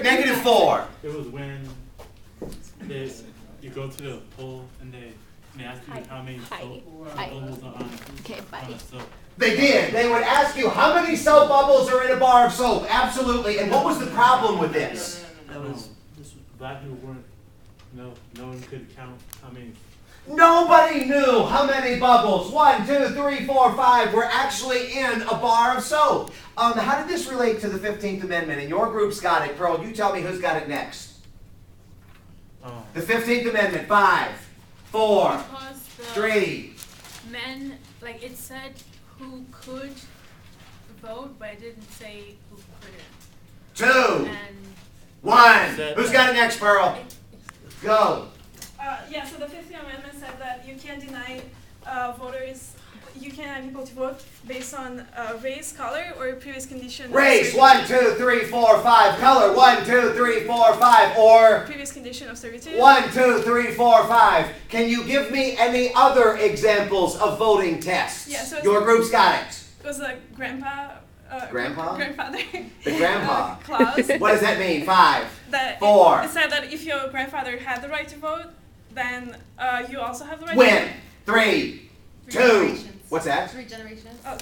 -4. It was when you go to the poll and they ask you how many soap bubbles are on. Okay, buddy. They did. They would ask you how many soap bubbles are in a bar of soap. Absolutely. And what was the problem with this? Black people weren't. No one could count how many. Nobody knew how many bubbles, 1, 2, 3, 4, 5, were actually in a bar of soap. How did this relate to the 15th Amendment? And your group's got it. Pearl, you tell me who's got it next. The 15th Amendment, 5, 4, 3. Men, like it said who could vote, but it didn't say who couldn't. 2, And 1. Who's got it next, Pearl? Go. Yeah, so the 15th Amendment said that you can't deny voters, you can't deny people to vote based on race, color, or previous condition. Race, 1, 2, 3, 4, 5. Color, 1, 2, 3, 4, 5. Or previous condition of servitude. 1, 2, 3, 4, 5. Can you give me any other examples of voting tests? Yeah, so your group's got it. It was like grandpa. Grandpa? Grandfather. The grandpa. Clause. What does that mean? 5, That 4. It said that if your grandfather had the right to vote, then you also have the right When? to vote. 3, 2. generations. What's that? 3 generations. Oh.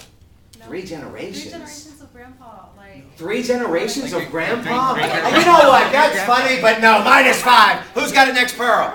No. 3 generations. 3 generations of grandpa, like. 3 generations of grandpa? great- You know what? That's funny, but no. -5. Who's got it next, Pearl?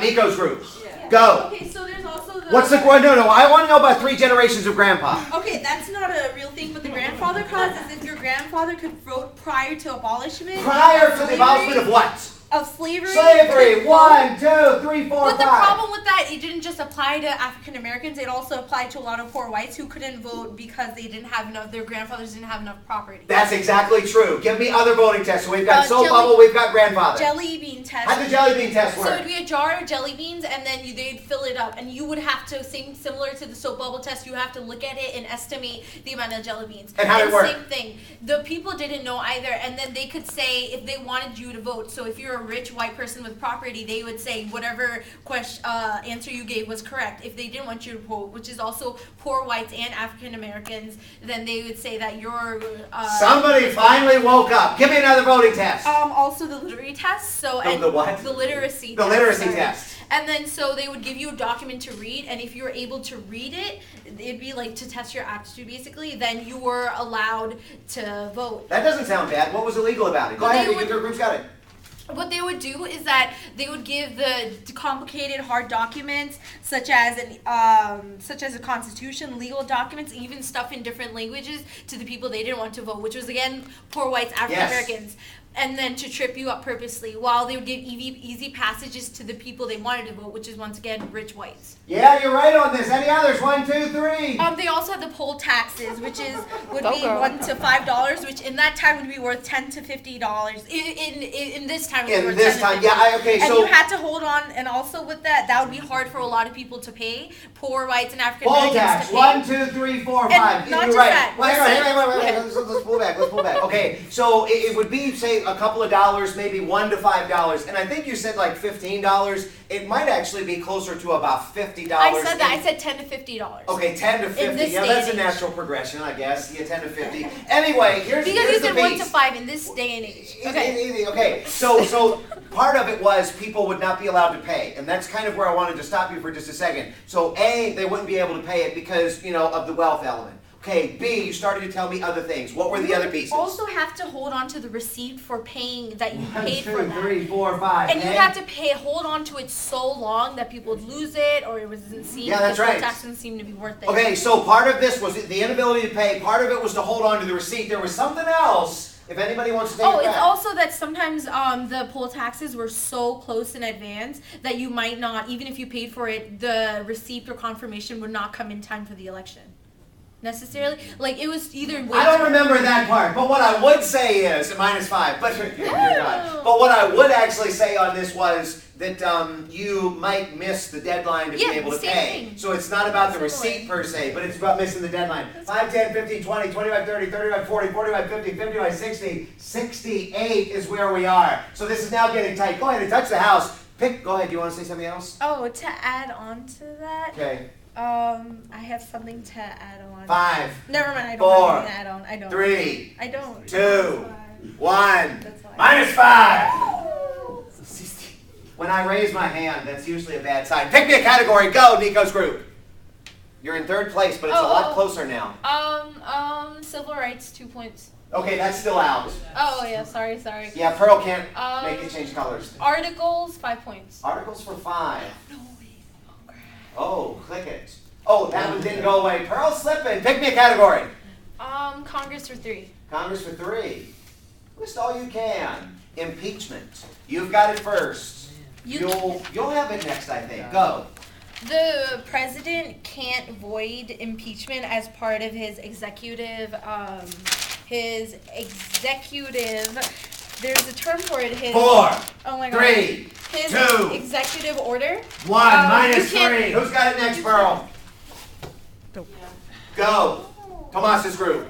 Nico's group. Yeah. Go. Okay, so there's also the. What's the... No. I want to know about 3 generations of grandpa. Okay, that's not a real thing, but the grandfather clause is if your grandfather could vote prior to abolishment. Prior to the abolishment of what? Of slavery. Slavery. 1, 2, 3, 4, 5. But the problem with that, it didn't just apply to African Americans, it also applied to a lot of poor whites who couldn't vote because they didn't have enough, their grandfathers didn't have enough property. That's exactly true. Give me other voting tests. So we've got soap jelly- bubble, we've got grandfather. Jelly bean test. How'd the jelly bean test So work? it'd be a jar of jelly beans, and then they'd fill it up, and you would have to, similar to the soap bubble test, you have to look at it and estimate the amount of jelly beans. And how'd it work? Same thing. The people didn't know either, and then they could say if they wanted you to vote. So if you're a rich white person with property, they would say whatever answer you gave was correct. If they didn't want you to vote, which is also poor whites and African Americans, then they would say that you're. Somebody finally woke up. Give me another voting test. Also the literacy test. So and the what? The literacy. The test, literacy sorry. test. And then so they would give you a document to read, and if you're able to read it, it'd be like to test your aptitude basically, then you were allowed to vote. That doesn't sound bad. What was illegal about it? Go ahead, your group's got it. What they would do is that they would give the complicated, hard documents, such as a constitution, legal documents, even stuff in different languages, to the people they didn't want to vote, which was again poor whites, African Americans. And then to trip you up purposely, while they would give easy passages to the people they wanted to vote, which is once again rich whites. Yeah, you're right on this. Any others? 1, 2, 3. They also had the poll taxes, which would be $1 to $5, which in that time would be worth $10 to $50. In this time, it would be worth $10 to $50. Okay, and so you had to hold on, and also with that would be hard for a lot of people to pay. Poor whites and African poll Americans tax. to pay. 1, 2, 3, 4, 5. not You're just right. that. Well, hang on. Let's pull back. Let's pull back. Okay, so it would be, say, a couple of dollars, maybe $1 to $5, and I think you said like $15. It might actually be closer to about $50. I said that. I said $10 to $50. Okay, 10 to 50. this Yeah, day that's a and age. natural progression, I guess. Yeah, 10 to 50. Anyway, here's Because you the said piece. 1 to 5 in this day and age. Okay. Okay, so part of it was people would not be allowed to pay, and that's kind of where I wanted to stop you for just a second. So A, they wouldn't be able to pay it because, of the wealth element. Okay, B, you started to tell me other things. What were the other pieces? You also have to hold on to the receipt for paying that you paid for 1, that. 2, 3, 4, 5. And you have to hold on to it so long that people would lose it, or it doesn't seem. Yeah, that's the right. tax doesn't seem to be worth it. Okay, so part of this was the inability to pay. Part of it was to hold on to the receipt. There was something else. If anybody wants to take it back. It's also that sometimes the poll taxes were so close in advance that you might not, even if you paid for it, the receipt or confirmation would not come in time for the election. Necessarily, like it was either. I don't remember that part, but what I would say is -5. But you're not. But what I would actually say on this was that you might miss the deadline to be able to same pay. thing. So it's not about the receipt per se, but it's about missing the deadline. 5, 10, 15, 20, 25, 30, 35, 40, 45, 50, 55, 60, 68 is where we are. So this is now getting tight. Go ahead and touch the house. Go ahead. Do you want to say something else? Oh, to add on to that. Okay. I have something to add on. 5. Never mind. I don't 4, have anything to add on. I don't. 3, I don't. 2, 1. That's why. Minus 5. When I raise my hand, that's usually a bad sign. Pick me a category. Go, Nico's group. You're in 3rd place, but it's a lot closer now. Civil rights, 2 points. Okay, that's still out. Oh yeah, sorry. Yeah, Pearl can't make it change colors. Articles, 5 points. Articles for 5. Oh, click it. Oh, that one didn't go away. Pearl's slipping. Pick me a category. Congress for 3. Congress for 3. List all you can. Impeachment. You've got it first. You'll have it next, I think. Go. The president can't void impeachment as part of his executive. There's a term for it. 4. Oh my God. 3. His 2. executive order. 1. Minus you can't- 3. Who's got it next, Pearl? Go. Tomas's group.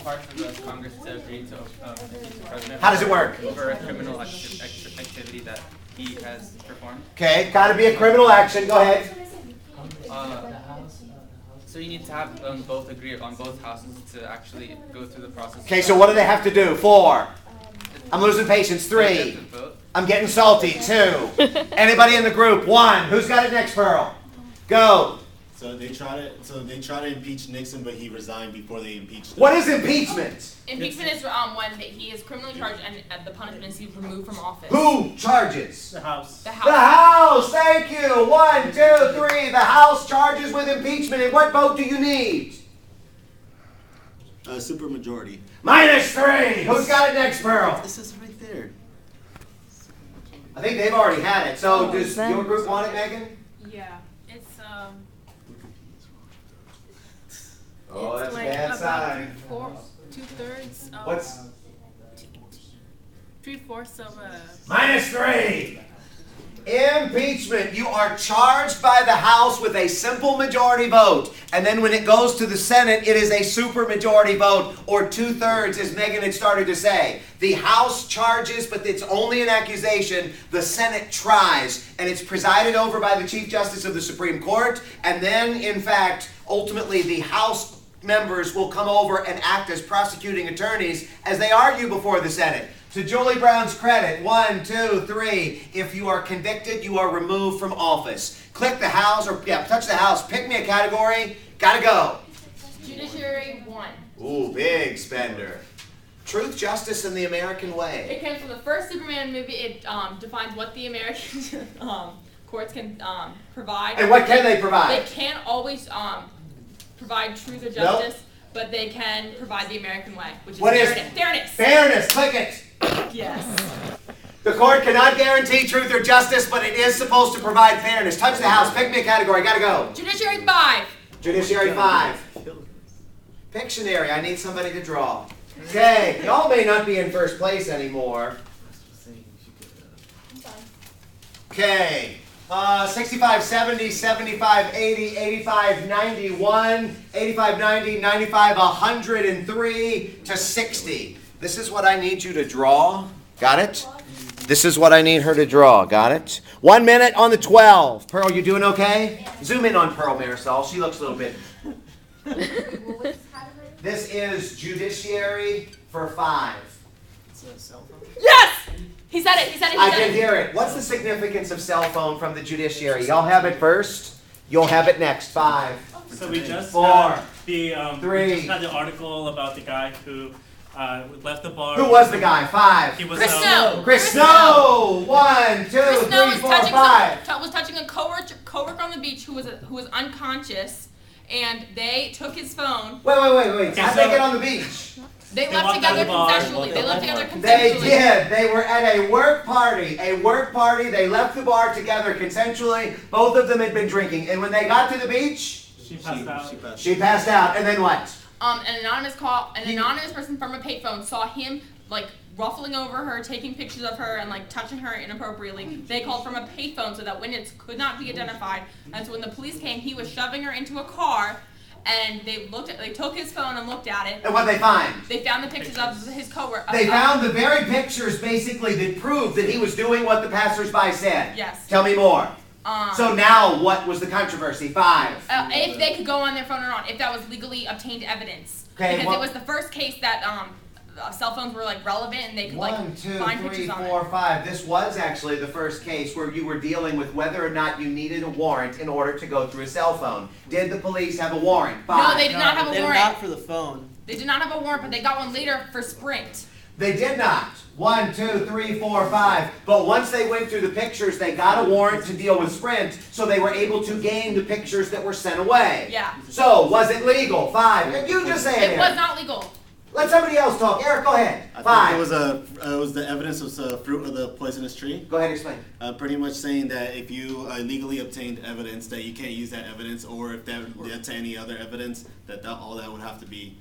Part of the Congress to agree to impeach the president. How does it work? For a criminal activity that he has performed. Okay, got to be a criminal action. Go ahead. So you need to have both agree on both houses to actually go through the process. Okay, so what do they have to do? 4. I'm losing patience. They have 3. to vote. I'm getting salty. 2. Anybody in the group? 1. Who's got it next, Pearl? Go. So they try to impeach Nixon, but he resigned before they impeached him. What is impeachment? Impeachment is when he is criminally charged and the punishment is he's removed from office. Who charges? The House. The The House. House. Thank you. 1, 2, 3. The House charges with impeachment. And what vote do you need? Supermajority. Minus 3. Who's got it next, Pearl? This is right there. I think they've already had it. So does your group want it, Megan? Yeah, it's Oh, that's it's a like bad about sign. 2/3 of What's 3/4 of a. minus 3? Impeachment. You are charged by the House with a simple majority vote. And then when it goes to the Senate, it is a supermajority vote, or 2/3, as Megan had started to say. The House charges, but it's only an accusation. The Senate tries. And it's presided over by the Chief Justice of the Supreme Court. And then, in fact, ultimately the House members will come over and act as prosecuting attorneys as they argue before the Senate. To Julie Brown's credit, 1, 2, 3. If you are convicted, you are removed from office. Click the House, or touch the House. Pick me a category. Gotta go. Judiciary 1. Ooh, big spender. Truth, justice, and the American way. It came from the first Superman movie. It defines what the American courts can provide. And what can they provide? They can't always provide truth or justice, but they can provide the American way, which is What is fairness. Fairness. Fairness. Click it. Yes. The court cannot guarantee truth or justice, but it is supposed to provide fairness. Touch the House. Pick me a category. Gotta go. Judiciary 5. Judiciary 5. Pictionary. I need somebody to draw. Okay. Y'all may not be in first place anymore. Okay. 65, 70, 75, 80, 85, 91, 85, 90, 95, 103 to 60. This is what I need you to draw. Got it? This is what I need her to draw. Got it? 1 minute on the 12. Pearl, you doing okay? Zoom in on Pearl Marisol. She looks a little bit. This is judiciary for 5. Yes! He said it. He said it. He I said can it. hear it. What's the significance of cell phone from the judiciary? Y'all have it first. You'll have it next. 5. So we just 4. had the 3. we just had the article about the guy who left the bar. Who was the guy? 5. He was Chris Snow. Chris Snow. 1, 2, Chris 3, Snow was 4, touching 5. was touching a coworker on the beach who was unconscious, and they took his phone. Wait. Okay, How'd they get on the beach? They They left walked out together of the bar. consensually. They left together They consensually. did. They were at a work party. They left the bar together consensually. Both of them had been drinking. And when they got to the beach, She passed out. she passed out. And then what? An anonymous person from a payphone saw him like ruffling over her, taking pictures of her, and like touching her inappropriately. They called from a payphone so that witness could not be identified. And so when the police came, he was shoving her into a car, and they took his phone and looked at it. And what they find? They found the pictures of his coworker. They found the very pictures basically that proved that he was doing what the passersby said. Yes. Tell me more. So now what was the controversy? 5. If they could go on their phone or not, if that was legally obtained evidence. Okay, Because well- it was the first case that cell phones were like relevant and they could One, like two, find three, pictures on four, it. five. This was actually the first case where you were dealing with whether or not you needed a warrant in order to go through a cell phone. Did the police have a warrant? Five. No, they did not have a They're warrant. not for the phone. They did not have a warrant, but they got one later for Sprint. They did not. 1, 2, 3, 4, 5. But once they went through the pictures, they got a warrant to deal with Sprint, so they were able to gain the pictures that were sent away. Yeah. So, was it legal? 5. You just say it, It Eric. was not legal. Let somebody else talk. Eric, go ahead. I 5. think it was the evidence of fruit of the poisonous tree. Go ahead, explain. Pretty much saying that if you illegally obtained evidence, that you can't use that evidence, or if that led to any other evidence, all that would have to be,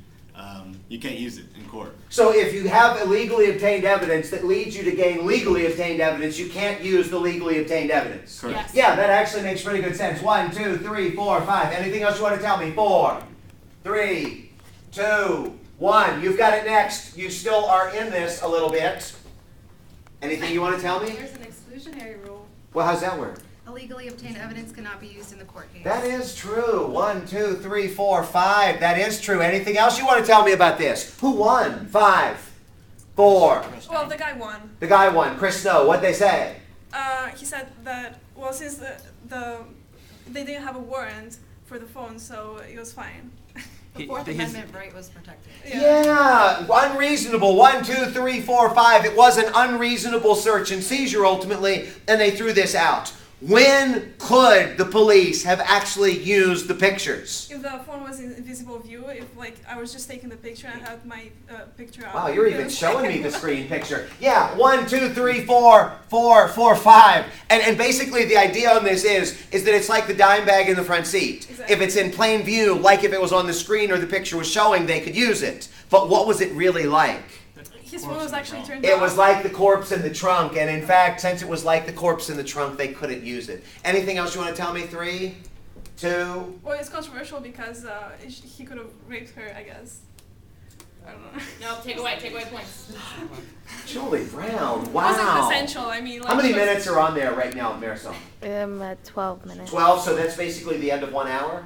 you can't use it in court. So if you have illegally obtained evidence that leads you to gain legally obtained evidence, you can't use the legally obtained evidence. Correct. Yes. Yeah, that actually makes pretty good sense. 1, 2, 3, 4, 5. Anything else you want to tell me? 4, 3, 2, 1. You've got it next. You still are in this a little bit. Anything you want to tell me? There's an exclusionary rule. Well, how's that work? Illegally obtained evidence cannot be used in the court case. That is true. 1, 2, 3, 4, 5. That is true. Anything else you want to tell me about this? Who won? 5, 4. Well, the guy won. The guy won. Chris Snow. What'd they say? He said that, well, since they didn't have a warrant for the phone, so it was fine. The Fourth Amendment right was protected. Yeah, unreasonable. 1, 2, 3, 4, 5. It was an unreasonable search and seizure ultimately, and they threw this out. When could the police have actually used the pictures? If the phone was in visible view, if like I was just taking the picture and had my picture out. Wow, you're even showing me the screen picture. Yeah, 1, 2, 3, 4, 4, 4, 5. And basically the idea on this is that it's like the dime bag in the front seat. Exactly. If it's in plain view, like if it was on the screen or the picture was showing, they could use it. But what was it really like? His phone was actually turned It off. was like the corpse in the trunk, and in fact, since it was like the corpse in the trunk, they couldn't use it. Anything else you want to tell me? 3, 2. Well, it's controversial because he could have raped her, I guess. I don't know. No, take away points. Julie Brown, It wasn't wow. consensual. I mean, like, How many she was- minutes are on there right now, Marisol? At 12 minutes. 12, so that's basically the end of 1 hour?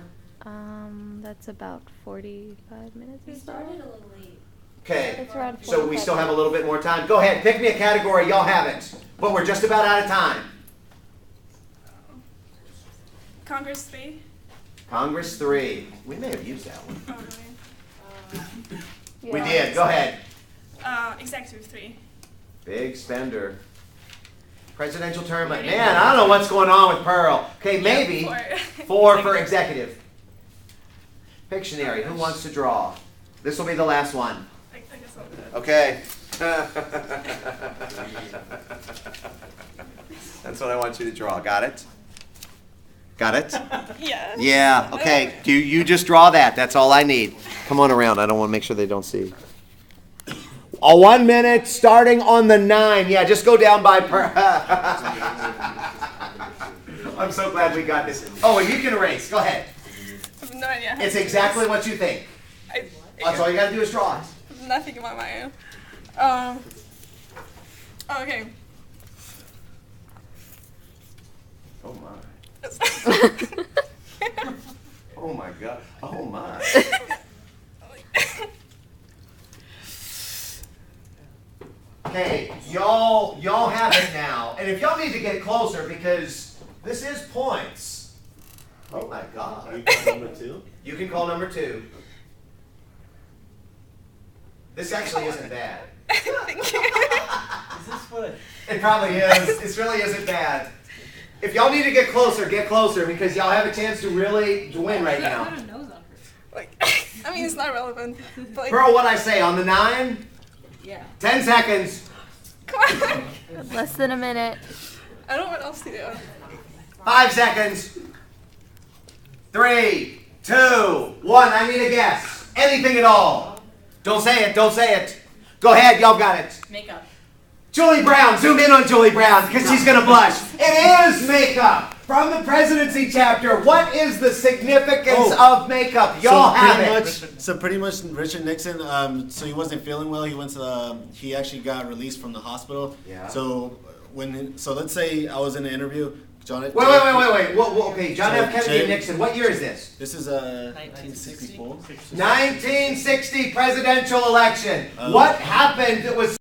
That's about 45 minutes or so. a little late. Okay, It's around so we 45 still have a little bit more time. Go ahead, pick me a category, y'all have it. But we're just about out of time. Congress 3. Congress 3. We may have used that one. Probably. We did, go ahead. Executive 3. Big spender. Presidential term, man, I don't know what's going on with Pearl. Okay, maybe Yeah, 4 for executive. Pictionary, who wants to draw? This will be the last one. I guess I'll do it. Okay. That's what I want you to draw. Got it? Got it? Yeah. Yeah, okay. You just draw that. That's all I need. Come on around. I don't want to make sure they don't see. 1 minute starting on the 9. Yeah, just go down by I'm so glad we got this. Oh, and you can erase. Go ahead. I have no idea. It's exactly what you think. That's all you got to do is draw it. Nothing in my mind. Okay. Oh my. Oh my God. Oh my. Okay, y'all have it now. And if y'all need to get closer because this is points. Oh my God. You call number 2? You can call number 2. This actually isn't bad. Is this what? It probably is. This really isn't bad. If y'all need to get closer because y'all have a chance to really win right now. Like, I mean, it's not relevant. But like, Pearl, what'd I say? On the 9? Yeah. 10 seconds. come on. Less than a minute. I don't know what else to do. 5 seconds. 3, 2, 1. I need a guess. Anything at all. Don't say it. Don't say it. Go ahead. Y'all got it. Makeup. Julie Brown. Zoom in on Julie Brown because she's going to blush. It is makeup. From the presidency chapter, what is the significance of makeup? Y'all have it. Pretty much Richard Nixon, so he wasn't feeling well. He went to, he actually got released from the hospital. Yeah. So let's say I was in an interview. John F. Wait. Okay, John F. Kennedy and Nixon. What year is this? This is 1964. 1960 presidential election. What happened that was